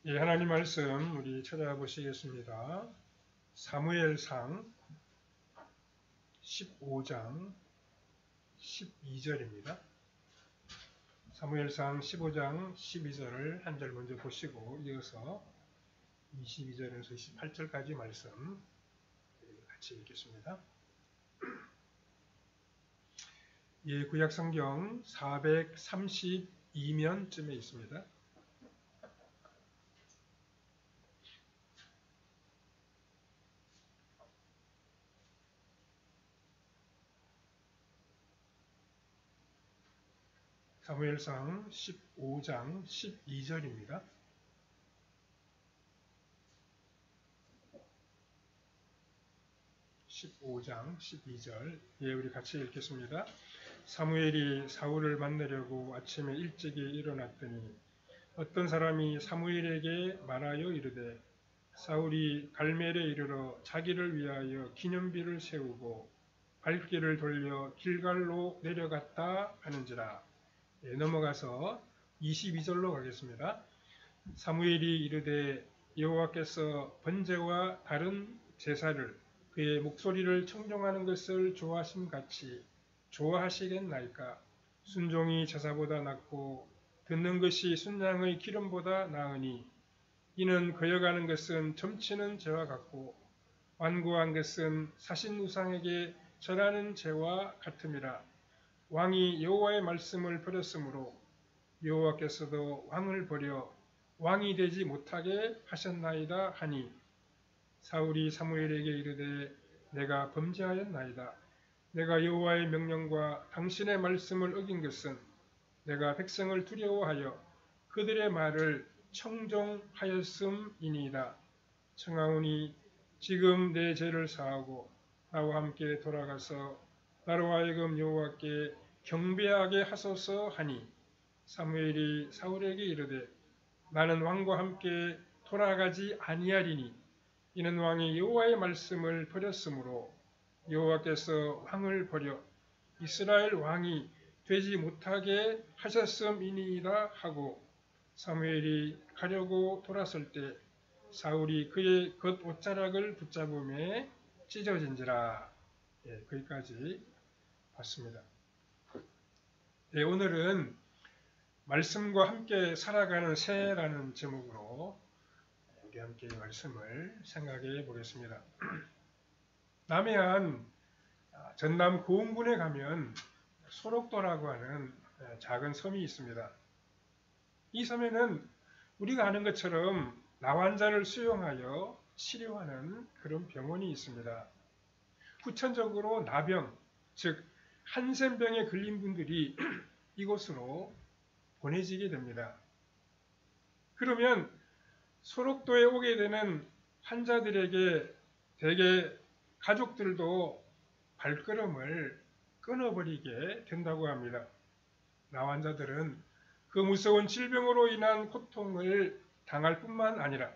예, 하나님 말씀 우리 찾아보시겠습니다. 사무엘상 15장 12절입니다. 사무엘상 15장 12절을 한 절 먼저 보시고 이어서 22절에서 28절까지 말씀 같이 읽겠습니다. 예, 구약성경 432면쯤에 있습니다. 사무엘상 15장 12절입니다. (15장 12절) 예, 우리 같이 읽겠습니다. 사무엘이 사울을 만나려고 아침에 일찍이 일어났더니 어떤 사람이 사무엘에게 말하여 이르되 사울이 갈멜에 이르러 자기를 위하여 기념비를 세우고 발길을 돌려 길갈로 내려갔다 하는지라. 예, 넘어가서 22절로 가겠습니다. 사무엘이 이르되 여호와께서 번제와 다른 제사를 그의 목소리를 청종하는 것을 좋아하심같이 좋아하시겠나이까. 순종이 제사보다 낫고 듣는 것이 순양의 기름보다 나으니 이는 거여가는 것은 점치는 죄와 같고 완고한 것은 사신 우상에게 절하는 죄와 같음이라. 왕이 여호와의 말씀을 버렸으므로 여호와께서도 왕을 버려 왕이 되지 못하게 하셨나이다 하니 사울이 사무엘에게 이르되 내가 범죄하였나이다. 내가 여호와의 명령과 당신의 말씀을 어긴 것은 내가 백성을 두려워하여 그들의 말을 청종하였음이니이다. 청하오니 지금 내 죄를 사하고 나와 함께 돌아가서 나로 하여금 여호와께 경배하게 하소서 하니 사무엘이 사울에게 이르되 나는 왕과 함께 돌아가지 아니하리니 이는 왕이 여호와의 말씀을 버렸으므로 여호와께서 왕을 버려 이스라엘 왕이 되지 못하게 하셨음이니이다 하고 사무엘이 가려고 돌아설 때 사울이 그의 겉옷자락을 붙잡음에 찢어진지라. 예, 거기까지 봤습니다. 네, 오늘은 말씀과 함께 살아가는 새라는 제목으로 우리 함께 말씀을 생각해 보겠습니다. 남해안 전남 고흥군에 가면 소록도라고 하는 작은 섬이 있습니다. 이 섬에는 우리가 아는 것처럼 나환자를 수용하여 치료하는 그런 병원이 있습니다. 후천적으로 나병, 즉 한센병에 걸린 분들이 이곳으로 보내지게 됩니다. 그러면 소록도에 오게 되는 환자들에게 대개 가족들도 발걸음을 끊어버리게 된다고 합니다. 나환자들은 그 무서운 질병으로 인한 고통을 당할 뿐만 아니라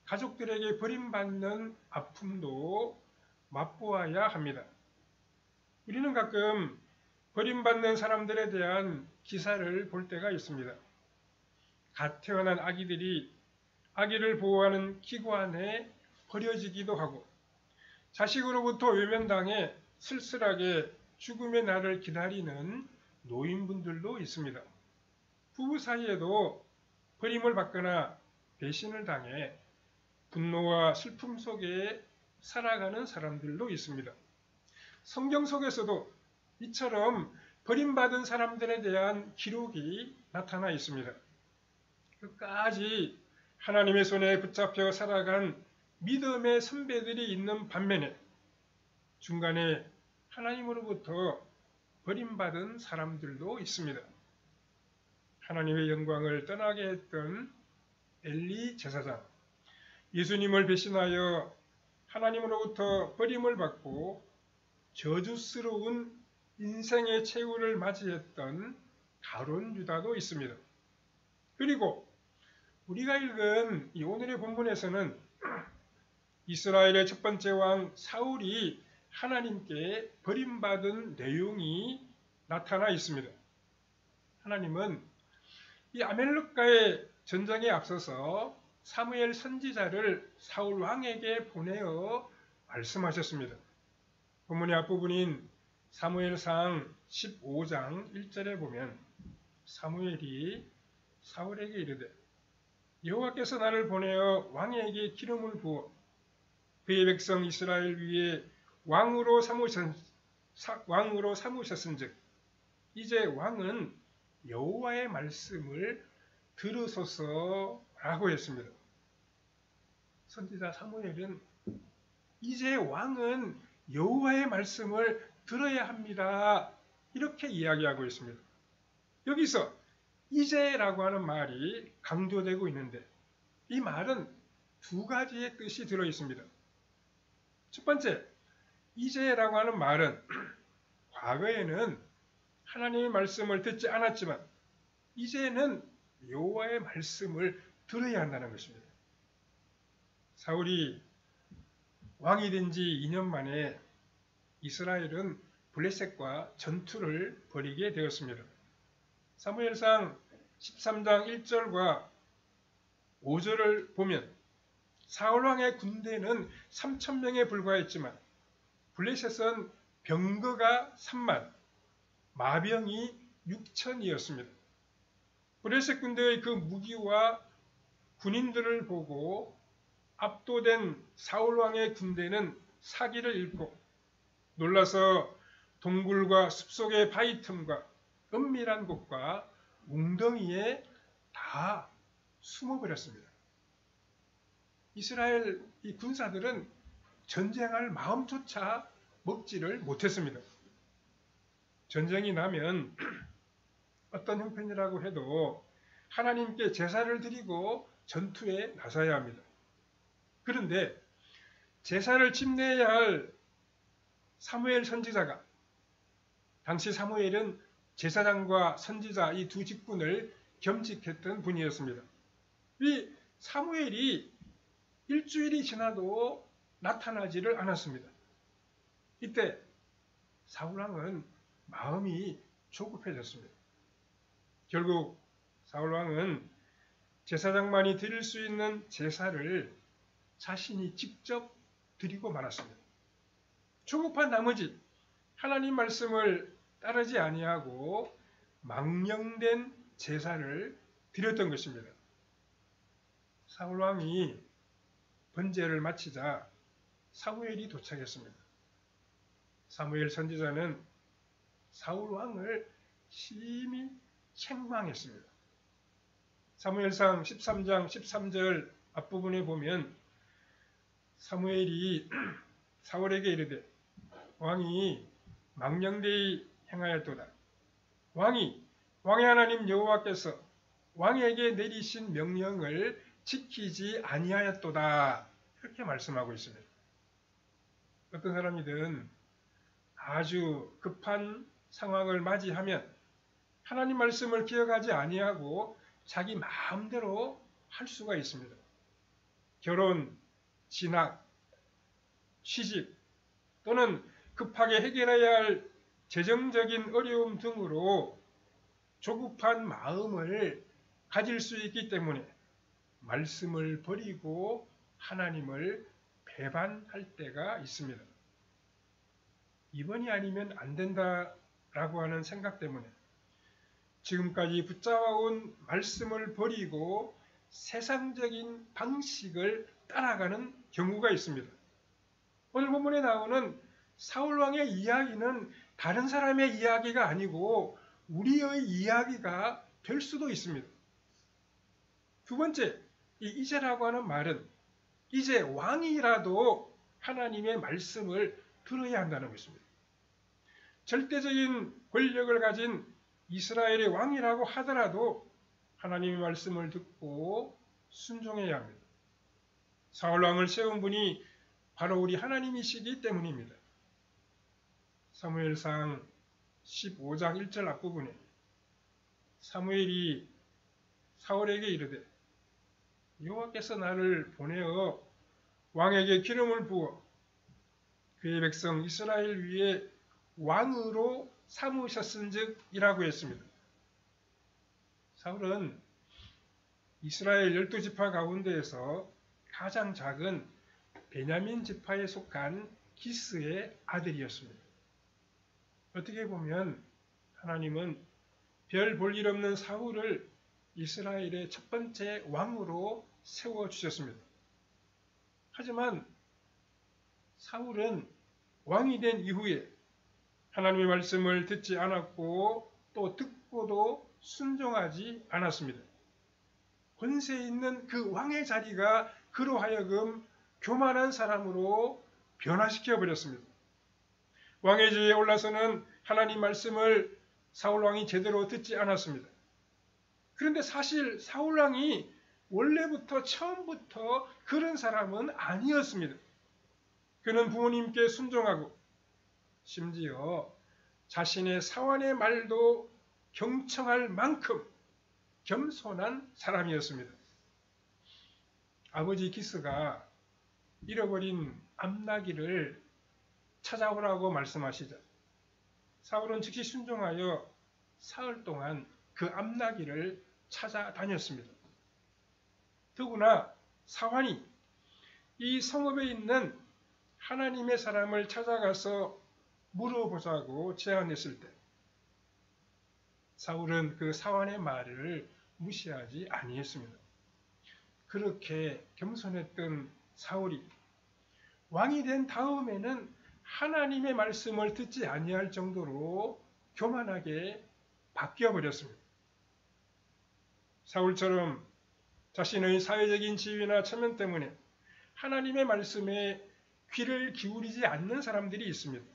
가족들에게 버림받는 아픔도 맛보아야 합니다. 우리는 가끔 버림받는 사람들에 대한 기사를 볼 때가 있습니다. 갓 태어난 아기들이 아기를 보호하는 기관에 버려지기도 하고 자식으로부터 외면당해 쓸쓸하게 죽음의 날을 기다리는 노인분들도 있습니다. 부부 사이에도 버림을 받거나 배신을 당해 분노와 슬픔 속에 살아가는 사람들도 있습니다. 성경 속에서도 이처럼 버림받은 사람들에 대한 기록이 나타나 있습니다. 끝까지 하나님의 손에 붙잡혀 살아간 믿음의 선배들이 있는 반면에 중간에 하나님으로부터 버림받은 사람들도 있습니다. 하나님의 영광을 떠나게 했던 엘리 제사장, 예수님을 배신하여 하나님으로부터 버림을 받고 저주스러운 인생의 최후를 맞이했던 가룟 유다도 있습니다. 그리고 우리가 읽은 이 오늘의 본문에서는 이스라엘의 첫 번째 왕 사울이 하나님께 버림받은 내용이 나타나 있습니다. 하나님은 이 아멜렉과의 전쟁에 앞서서 사무엘 선지자를 사울 왕에게 보내어 말씀하셨습니다. 본문의 앞부분인 사무엘상 15장 1절에 보면 사무엘이 사울에게 이르되 여호와께서 나를 보내어 왕에게 기름을 부어 그의 백성 이스라엘 위에 왕으로 삼으셨은즉 이제 왕은 여호와의 말씀을 들으소서라고 했습니다. 선지자 사무엘은 이제 왕은 여호와의 말씀을 들어야 합니다. 이렇게 이야기하고 있습니다. 여기서 이제라고 하는 말이 강조되고 있는데 이 말은 두 가지의 뜻이 들어 있습니다. 첫 번째, 이제라고 하는 말은 과거에는 하나님의 말씀을 듣지 않았지만 이제는 여호와의 말씀을 들어야 한다는 것입니다. 사울이 왕이 된 지 2년 만에 이스라엘은 블레셋과 전투를 벌이게 되었습니다. 사무엘상 13장 1절과 5절을 보면 사울왕의 군대는 3,000명에 불과했지만 블레셋은 병거가 3만, 마병이 6천이었습니다. 블레셋 군대의 그 무기와 군인들을 보고 압도된 사울왕의 군대는 사기를 잃고 놀라서 동굴과 숲속의 바위 틈과 은밀한 곳과 웅덩이에 다 숨어버렸습니다. 이스라엘 이 군사들은 전쟁할 마음조차 먹지를 못했습니다. 전쟁이 나면 어떤 형편이라고 해도 하나님께 제사를 드리고 전투에 나서야 합니다. 그런데 제사를 집내야 할 사무엘 선지자가 당시 사무엘은 제사장과 선지자 이 두 직분을 겸직했던 분이었습니다. 이 사무엘이 일주일이 지나도 나타나지를 않았습니다. 이때 사울왕은 마음이 조급해졌습니다. 결국 사울왕은 제사장만이 드릴 수 있는 제사를 자신이 직접 드리고 말았습니다. 조급한 나머지 하나님 말씀을 따르지 아니하고 망령된 제사를 드렸던 것입니다. 사울왕이 번제를 마치자 사무엘이 도착했습니다. 사무엘 선지자는 사울왕을 심히 책망했습니다. 사무엘상 13장 13절 앞부분에 보면 사무엘이 사울에게 이르되 왕이 망령되이 행하였도다. 왕의 하나님 여호와께서 왕에게 내리신 명령을 지키지 아니하였도다. 이렇게 말씀하고 있습니다. 어떤 사람이든 아주 급한 상황을 맞이하면 하나님 말씀을 기억하지 아니하고 자기 마음대로 할 수가 있습니다. 결혼, 진학, 취직 또는 급하게 해결해야 할 재정적인 어려움 등으로 조급한 마음을 가질 수 있기 때문에 말씀을 버리고 하나님을 배반할 때가 있습니다. 이번이 아니면 안 된다라고 하는 생각 때문에 지금까지 붙잡아온 말씀을 버리고 세상적인 방식을 따라가는 경우가 있습니다. 오늘 본문에 나오는 사울왕의 이야기는 다른 사람의 이야기가 아니고 우리의 이야기가 될 수도 있습니다. 두 번째, 이 이제라고 하는 말은 이제 왕이라도 하나님의 말씀을 들어야 한다는 것입니다. 절대적인 권력을 가진 이스라엘의 왕이라고 하더라도 하나님의 말씀을 듣고 순종해야 합니다. 사울왕을 세운 분이 바로 우리 하나님이시기 때문입니다. 사무엘상 15장 1절 앞부분에 사무엘이 사울에게 이르되 여호와께서 나를 보내어 왕에게 기름을 부어 그의 백성 이스라엘 위에 왕으로 삼으셨은즉 이라고 했습니다. 사울은 이스라엘 12지파 가운데에서 가장 작은 베냐민 지파에 속한 기스의 아들이었습니다. 어떻게 보면 하나님은 별 볼 일 없는 사울을 이스라엘의 첫 번째 왕으로 세워주셨습니다. 하지만 사울은 왕이 된 이후에 하나님의 말씀을 듣지 않았고 또 듣고도 순종하지 않았습니다. 권세 있는 그 왕의 자리가 그로 하여금 교만한 사람으로 변화시켜 버렸습니다. 왕의 지위에 올라서는 하나님 말씀을 사울왕이 제대로 듣지 않았습니다. 그런데 사실 사울왕이 원래부터 처음부터 그런 사람은 아니었습니다. 그는 부모님께 순종하고 심지어 자신의 사환의 말도 경청할 만큼 겸손한 사람이었습니다. 아버지 기스가 잃어버린 암나귀를 찾아오라고 말씀하시자 사울은 즉시 순종하여 사흘 동안 그 암나귀를 찾아다녔습니다. 더구나 사환이 이 성읍에 있는 하나님의 사람을 찾아가서 물어보자고 제안했을 때 사울은 그 사환의 말을 무시하지 아니했습니다. 그렇게 겸손했던 사울이 왕이 된 다음에는 하나님의 말씀을 듣지 아니할 정도로 교만하게 바뀌어버렸습니다. 사울처럼 자신의 사회적인 지위나 체면 때문에 하나님의 말씀에 귀를 기울이지 않는 사람들이 있습니다.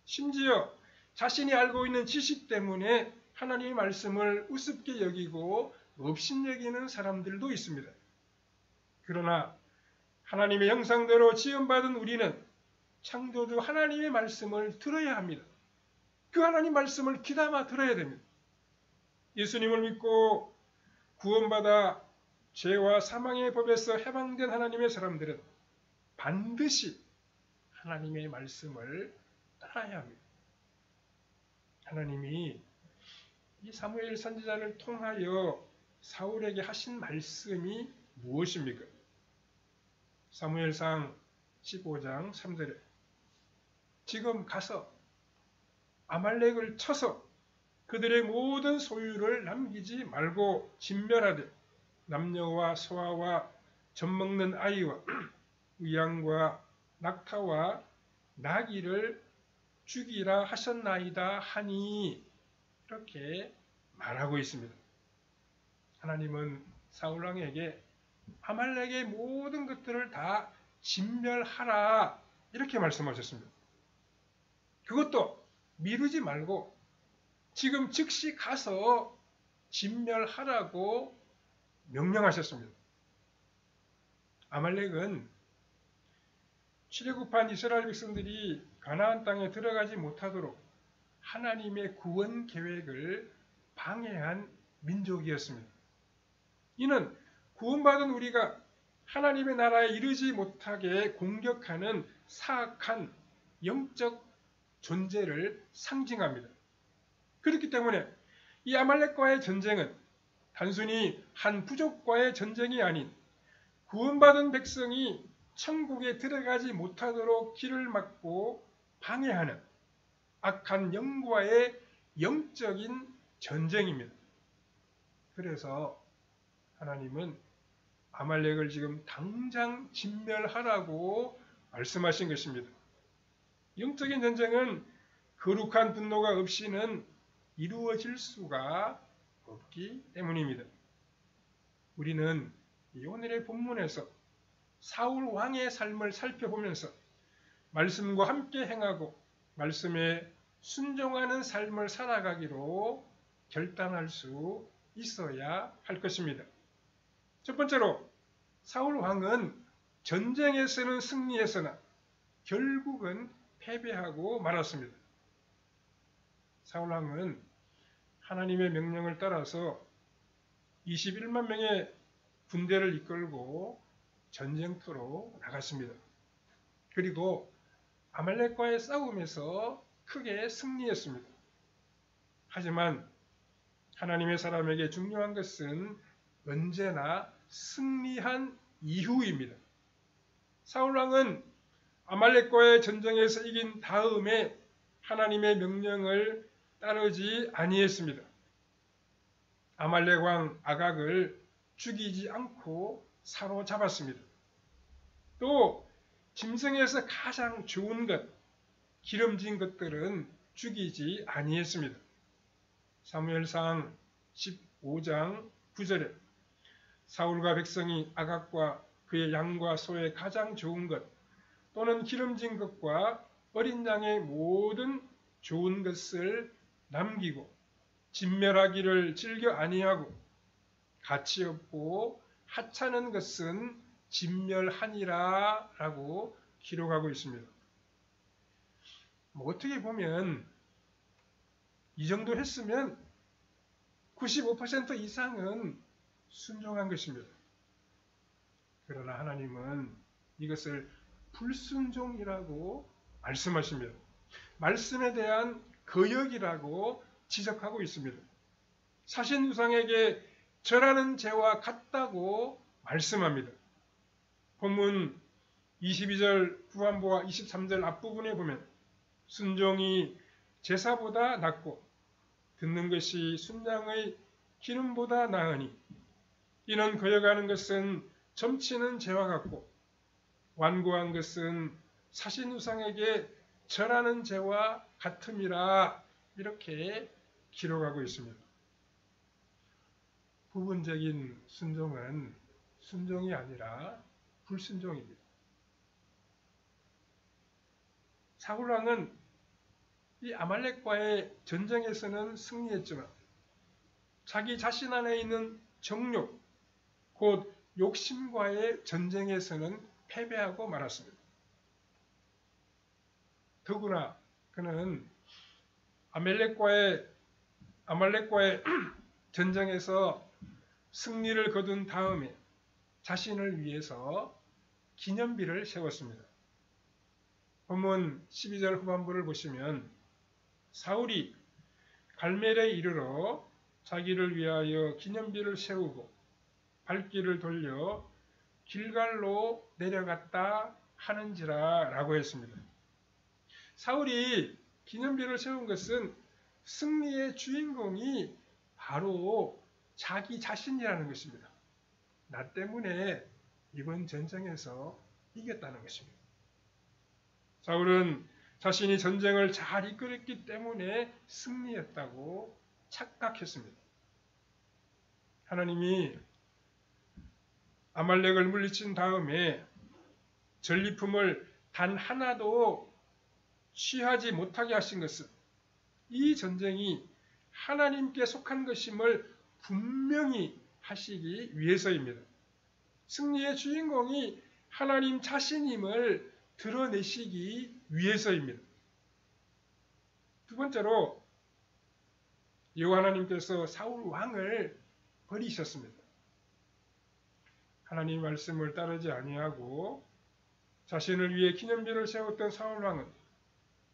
심지어 자신이 알고 있는 지식 때문에 하나님의 말씀을 우습게 여기고 업신여기는 사람들도 있습니다. 그러나 하나님의 형상대로 지음받은 우리는 창조주 하나님의 말씀을 들어야 합니다. 그 하나님 말씀을 귀담아 들어야 됩니다. 예수님을 믿고 구원받아 죄와 사망의 법에서 해방된 하나님의 사람들은 반드시 하나님의 말씀을 따라야 합니다. 하나님이 이 사무엘 선지자를 통하여 사울에게 하신 말씀이 무엇입니까? 사무엘상 15장 3절에 지금 가서 아말렉을 쳐서 그들의 모든 소유를 남기지 말고 진멸하되 남녀와 소아와 젖먹는 아이와 의양과 낙타와 나귀를 죽이라 하셨나이다 하니 이렇게 말하고 있습니다. 하나님은 사울왕에게 아말렉의 모든 것들을 다 진멸하라 이렇게 말씀하셨습니다. 그것도 미루지 말고 지금 즉시 가서 진멸하라고 명령하셨습니다. 아말렉은 출애굽한 이스라엘 백성들이 가나안 땅에 들어가지 못하도록 하나님의 구원 계획을 방해한 민족이었습니다. 이는 구원받은 우리가 하나님의 나라에 이르지 못하게 공격하는 사악한 영적 존재를 상징합니다. 그렇기 때문에 이 아말렉과의 전쟁은 단순히 한 부족과의 전쟁이 아닌 구원받은 백성이 천국에 들어가지 못하도록 길을 막고 방해하는 악한 영과의 영적인 전쟁입니다. 그래서 하나님은 아말렉을 지금 당장 진멸하라고 말씀하신 것입니다. 영적인 전쟁은 거룩한 분노가 없이는 이루어질 수가 없기 때문입니다. 우리는 오늘의 본문에서 사울 왕의 삶을 살펴보면서 말씀과 함께 행하고 말씀에 순종하는 삶을 살아가기로 결단할 수 있어야 할 것입니다. 첫 번째로 사울 왕은 전쟁에서는 승리했으나 결국은 패배하고 말았습니다. 사울 왕은 하나님의 명령을 따라서 21만 명의 군대를 이끌고 전쟁터로 나갔습니다. 그리고 아말렉과의 싸움에서 크게 승리했습니다. 하지만 하나님의 사람에게 중요한 것은 언제나 승리한 이후입니다. 사울왕은 아말렉과의 전쟁에서 이긴 다음에 하나님의 명령을 따르지 아니했습니다. 아말렉 왕 아각을 죽이지 않고 사로잡았습니다. 또 짐승에서 가장 좋은 것, 기름진 것들은 죽이지 아니했습니다. 사무엘상 15장 9절에 사울과 백성이 아각과 그의 양과 소의 가장 좋은 것 또는 기름진 것과 어린 양의 모든 좋은 것을 남기고 진멸하기를 즐겨 아니하고 가치 없고 하찮은 것은 진멸하니라 라고 기록하고 있습니다. 어떻게 보면 이 정도 했으면 95% 이상은 순종한 것입니다. 그러나 하나님은 이것을 불순종이라고 말씀하십니다. 말씀에 대한 거역이라고 지적하고 있습니다. 사신우상에게 절하는 죄와 같다고 말씀합니다. 본문 22절 후반부와 23절 앞부분에 보면 순종이 제사보다 낫고 듣는 것이 순양의 기름보다 나으니 이는 거역하는 것은 점치는 죄와 같고 완고한 것은 사신우상에게 절하는 죄와 같음이라 이렇게 기록하고 있습니다. 부분적인 순종은 순종이 아니라 불순종입니다. 사울왕은 이 아말렉과의 전쟁에서는 승리했지만 자기 자신 안에 있는 정욕, 곧 욕심과의 전쟁에서는 패배하고 말았습니다. 더구나 그는 아말렉과의 전쟁에서 승리를 거둔 다음에 자신을 위해서 기념비를 세웠습니다. 본문 12절 후반부를 보시면 사울이 갈멜에 이르러 자기를 위하여 기념비를 세우고 발길을 돌려 길갈로 내려갔다 하는지라 라고 했습니다. 사울이 기념비를 세운 것은 승리의 주인공이 바로 자기 자신이라는 것입니다. 나 때문에 이번 전쟁에서 이겼다는 것입니다. 사울은 자신이 전쟁을 잘 이끌었기 때문에 승리했다고 착각했습니다. 하나님이 아말렉을 물리친 다음에 전리품을 단 하나도 취하지 못하게 하신 것은 이 전쟁이 하나님께 속한 것임을 분명히 하시기 위해서입니다. 승리의 주인공이 하나님 자신임을 드러내시기 위해서입니다. 두 번째로 여호와 하나님께서 사울 왕을 버리셨습니다. 하나님 말씀을 따르지 아니하고 자신을 위해 기념비를 세웠던 사울 왕은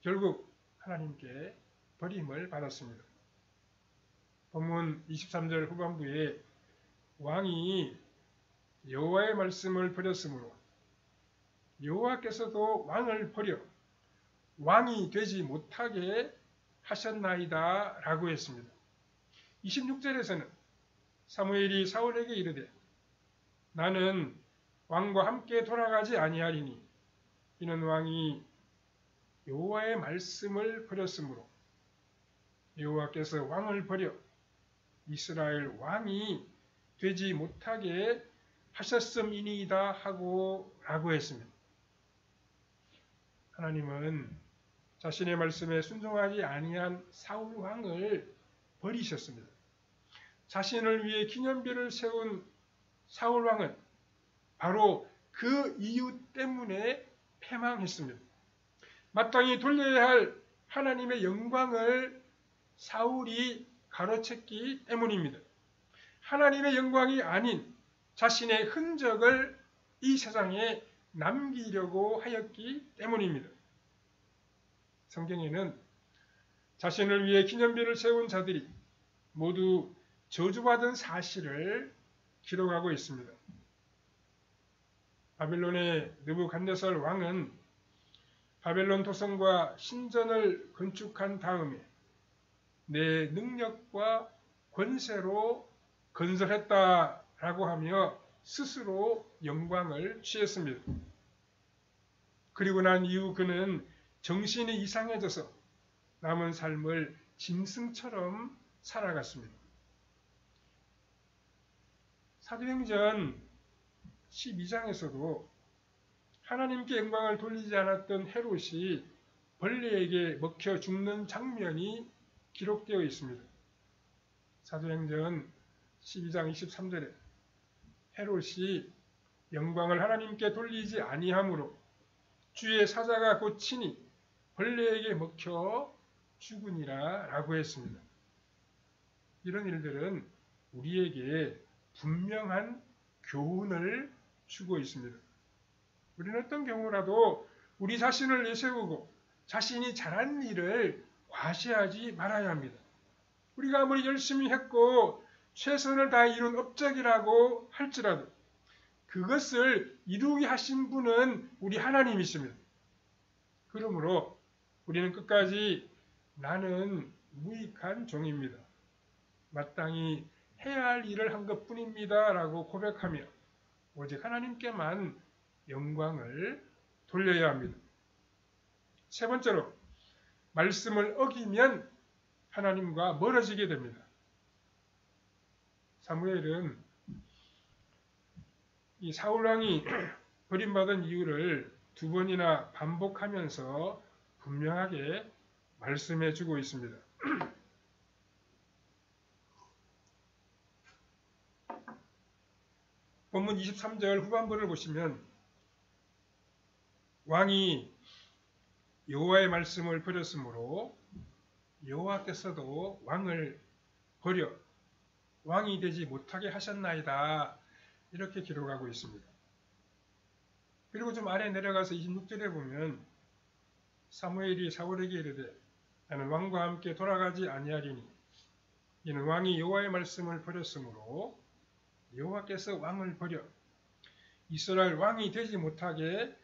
결국 하나님께 버림을 받았습니다. 본문 23절 후반부에 왕이 여호와의 말씀을 버렸으므로 여호와께서도 왕을 버려 왕이 되지 못하게 하셨나이다 라고 했습니다. 26절에서는 사무엘이 사울에게 이르되 나는 왕과 함께 돌아가지 아니하리니 이는 왕이 여호와의 말씀을 버렸으므로 여호와께서 왕을 버려 이스라엘 왕이 되지 못하게 하셨음이니이다 하고 라고 했습니다. 하나님은 자신의 말씀에 순종하지 아니한 사울 왕을 버리셨습니다. 자신을 위해 기념비를 세운 사울 왕은 바로 그 이유 때문에 패망했습니다. 마땅히 돌려야 할 하나님의 영광을 사울이 가로챘기 때문입니다. 하나님의 영광이 아닌 자신의 흔적을 이 세상에 남기려고 하였기 때문입니다. 성경에는 자신을 위해 기념비를 세운 자들이 모두 저주받은 사실을 기록하고 있습니다. 바벨론의 느부갓네살 왕은 바벨론 토성과 신전을 건축한 다음에 내 능력과 권세로 건설했다라고 하며 스스로 영광을 취했습니다. 그리고 난 이후 그는 정신이 이상해져서 남은 삶을 짐승처럼 살아갔습니다. 사도행전 12장에서도 하나님께 영광을 돌리지 않았던 헤롯이 벌레에게 먹혀 죽는 장면이 기록되어 있습니다. 사도행전 12장 23절에 헤롯이 영광을 하나님께 돌리지 아니하므로 주의 사자가 곧 친히 벌레에게 먹혀 죽으니라 라고 했습니다. 이런 일들은 우리에게 분명한 교훈을 주고 있습니다. 우리는 어떤 경우라도 우리 자신을 내세우고 자신이 잘한 일을 과시하지 말아야 합니다. 우리가 아무리 열심히 했고 최선을 다해 이룬 업적이라고 할지라도 그것을 이루게 하신 분은 우리 하나님이십니다. 그러므로 우리는 끝까지 나는 무익한 종입니다. 마땅히 해야 할 일을 한 것뿐입니다. 라고 고백하며 오직 하나님께만 영광을 돌려야 합니다. 세 번째로 말씀을 어기면 하나님과 멀어지게 됩니다. 사무엘은 이 사울왕이 버림받은 이유를 두 번이나 반복하면서 분명하게 말씀해 주고 있습니다. 본문 23절 후반부를 보시면 왕이 여호와의 말씀을 버렸으므로 여호와께서도 왕을 버려 왕이 되지 못하게 하셨나이다. 이렇게 기록하고 있습니다. 그리고 좀 아래 내려가서 26절에 보면 사무엘이 사울에게 이르되 나는 왕과 함께 돌아가지 아니하리니 이는 왕이 여호와의 말씀을 버렸으므로 여호와께서 왕을 버려 이스라엘 왕이 되지 못하게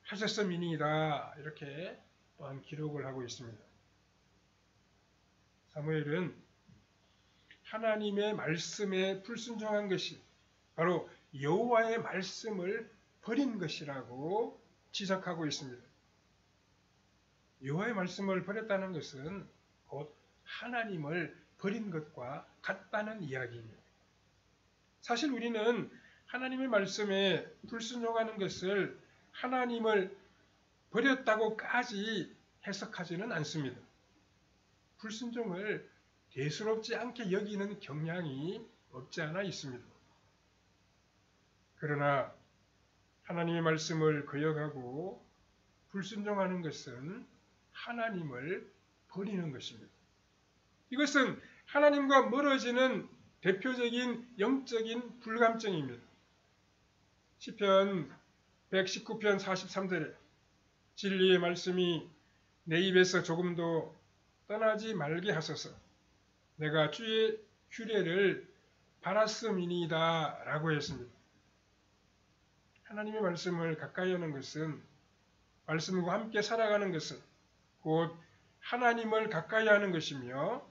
하셨음이니이다. 이렇게 또한 기록을 하고 있습니다. 사무엘은 하나님의 말씀에 불순종한 것이 바로 여호와의 말씀을 버린 것이라고 지적하고 있습니다. 여호와의 말씀을 버렸다는 것은 곧 하나님을 버린 것과 같다는 이야기입니다. 사실 우리는 하나님의 말씀에 불순종하는 것을 하나님을 버렸다고까지 해석하지는 않습니다. 불순종을 대수롭지 않게 여기는 경향이 없지 않아 있습니다. 그러나 하나님의 말씀을 거역하고 불순종하는 것은 하나님을 버리는 것입니다. 이것은 하나님과 멀어지는 대표적인 영적인 불감증입니다. 시편 119편 43절에 진리의 말씀이 내 입에서 조금도 떠나지 말게 하소서 내가 주의 규례를 바랐음이니이다 라고 했습니다. 하나님의 말씀을 가까이 하는 것은 말씀과 함께 살아가는 것은 곧 하나님을 가까이 하는 것이며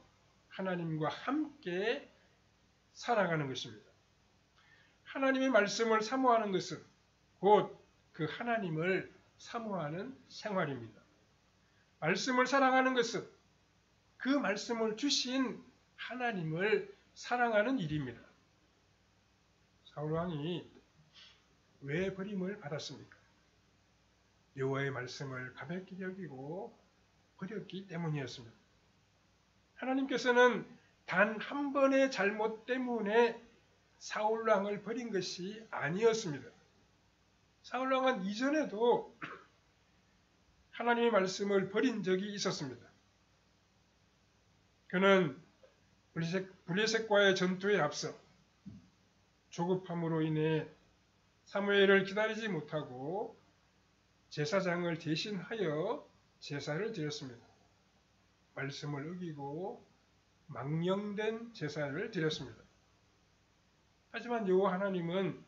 하나님과 함께 살아가는 것입니다. 하나님의 말씀을 사모하는 것은 곧 그 하나님을 사모하는 생활입니다. 말씀을 사랑하는 것은 그 말씀을 주신 하나님을 사랑하는 일입니다. 사울왕이 왜 버림을 받았습니까? 여호와의 말씀을 가볍게 여기고 버렸기 때문이었습니다. 하나님께서는 단 한 번의 잘못 때문에 사울왕을 버린 것이 아니었습니다. 사울왕은 이전에도 하나님의 말씀을 버린 적이 있었습니다. 그는 블레셋과의 전투에 앞서 조급함으로 인해 사무엘을 기다리지 못하고 제사장을 대신하여 제사를 드렸습니다. 말씀을 어기고 망령된 제사를 드렸습니다. 하지만 여호와 하나님은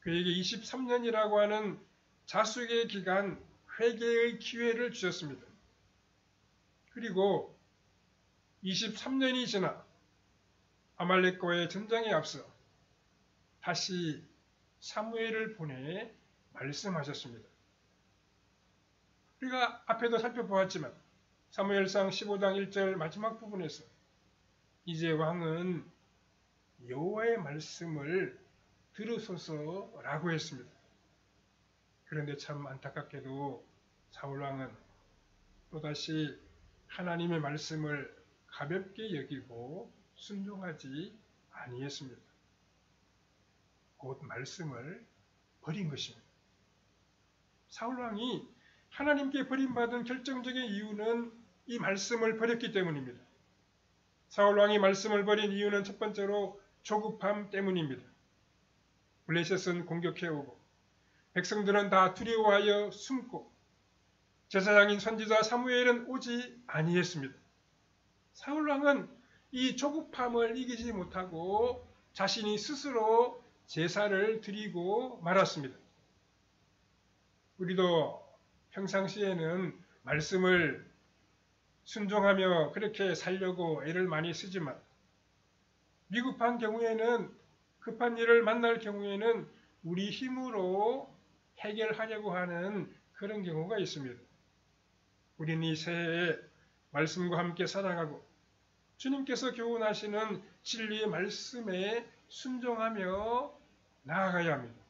그에게 23년이라고 하는 자숙의 기간, 회개의 기회를 주셨습니다. 그리고 23년이 지나 아말렉과의 전쟁에 앞서 다시 사무엘을 보내 말씀하셨습니다. 우리가 앞에도 살펴보았지만 사무엘상 15장 1절 마지막 부분에서 이제 왕은 여호와의 말씀을 들으소서라고 했습니다. 그런데 참 안타깝게도 사울왕은 또다시 하나님의 말씀을 가볍게 여기고 순종하지 아니했습니다. 곧 말씀을 버린 것입니다. 사울왕이 하나님께 버림받은 결정적인 이유는 이 말씀을 버렸기 때문입니다. 사울왕이 말씀을 버린 이유는 첫 번째로 조급함 때문입니다. 블레셋은 공격해오고 백성들은 다 두려워하여 숨고 제사장인 선지자 사무엘은 오지 아니했습니다. 사울왕은 이 조급함을 이기지 못하고 자신이 스스로 제사를 드리고 말았습니다. 우리도 평상시에는 말씀을 순종하며 그렇게 살려고 애를 많이 쓰지만 위급한 경우에는, 급한 일을 만날 경우에는 우리 힘으로 해결하려고 하는 그런 경우가 있습니다. 우리는 이 새해에 말씀과 함께 살아가고 주님께서 교훈하시는 진리의 말씀에 순종하며 나아가야 합니다.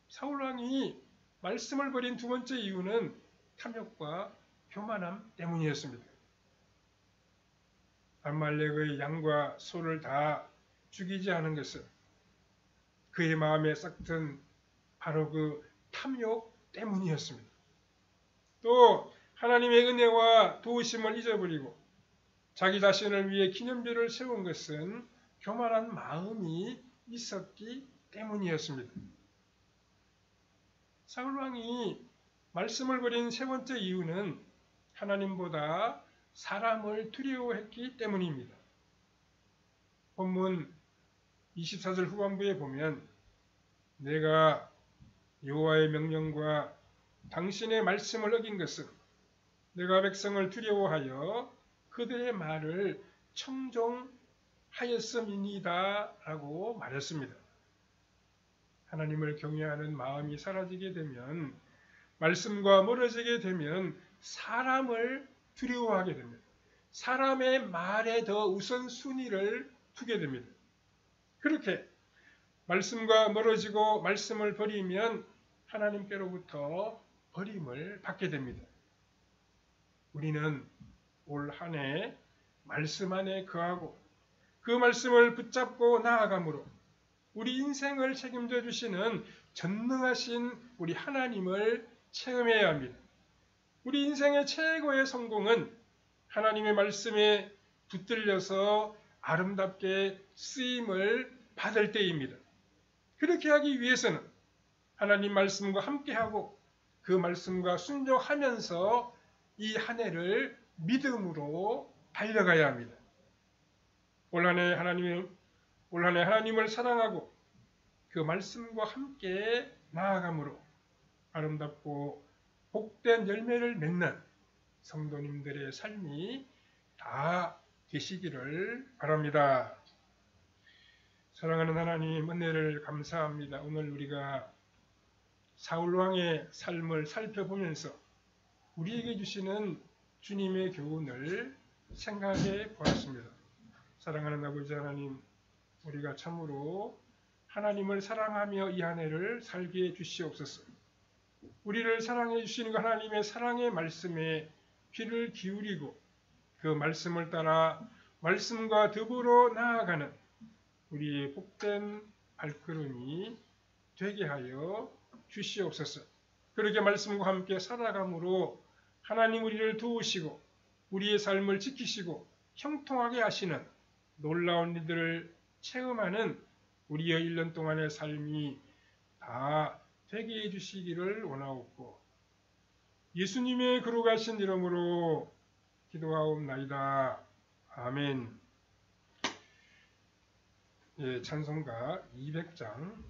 사울왕이 말씀을 버린 두 번째 이유는 탐욕과 교만함 때문이었습니다. 아말렉의 양과 소를 다 죽이지 않은 것은 그의 마음에 싹튼 바로 그 탐욕 때문이었습니다. 또 하나님의 은혜와 도우심을 잊어버리고 자기 자신을 위해 기념비를 세운 것은 교만한 마음이 있었기 때문이었습니다. 사울왕이 말씀을 버린 세 번째 이유는 하나님보다 사람을 두려워했기 때문입니다. 본문 24절 후반부에 보면 내가 여호와의 명령과 당신의 말씀을 어긴 것은 내가 백성을 두려워하여 그들의 말을 청종하였음이니이다 라고 말했습니다. 하나님을 경외하는 마음이 사라지게 되면, 말씀과 멀어지게 되면 사람을 두려워하게 됩니다. 사람의 말에 더 우선순위를 두게 됩니다. 그렇게 말씀과 멀어지고 말씀을 버리면 하나님께로부터 버림을 받게 됩니다. 우리는 올 한 해 말씀 안에 거하고 그 말씀을 붙잡고 나아감으로 우리 인생을 책임져 주시는 전능하신 우리 하나님을 체험해야 합니다. 우리 인생의 최고의 성공은 하나님의 말씀에 붙들려서 아름답게 쓰임을 받을 때입니다. 그렇게 하기 위해서는 하나님 말씀과 함께하고 그 말씀과 순종하면서 이 한 해를 믿음으로 달려가야 합니다. 올 한 해 하나님을 사랑하고 그 말씀과 함께 나아감으로 아름답고 복된 열매를 맺는 성도님들의 삶이 다 되시기를 바랍니다. 사랑하는 하나님, 은혜를 감사합니다. 오늘 우리가 사울왕의 삶을 살펴보면서 우리에게 주시는 주님의 교훈을 생각해 보았습니다. 사랑하는 아버지 하나님, 우리가 참으로 하나님을 사랑하며 이 한 해를 살게 해 주시옵소서. 우리를 사랑해 주시는 하나님의 사랑의 말씀에 귀를 기울이고 그 말씀을 따라 말씀과 더불어 나아가는 우리의 복된 발걸음이 되게 하여 주시옵소서. 그렇게 말씀과 함께 살아감으로 하나님 우리를 도우시고 우리의 삶을 지키시고 형통하게 하시는 놀라운 일들을 체험하는 우리의 1년 동안의 삶이 다 되게 해주시기를 원하옵고 예수님의 거룩하신 이름으로 기도하옵나이다. 아멘. 찬송가 200장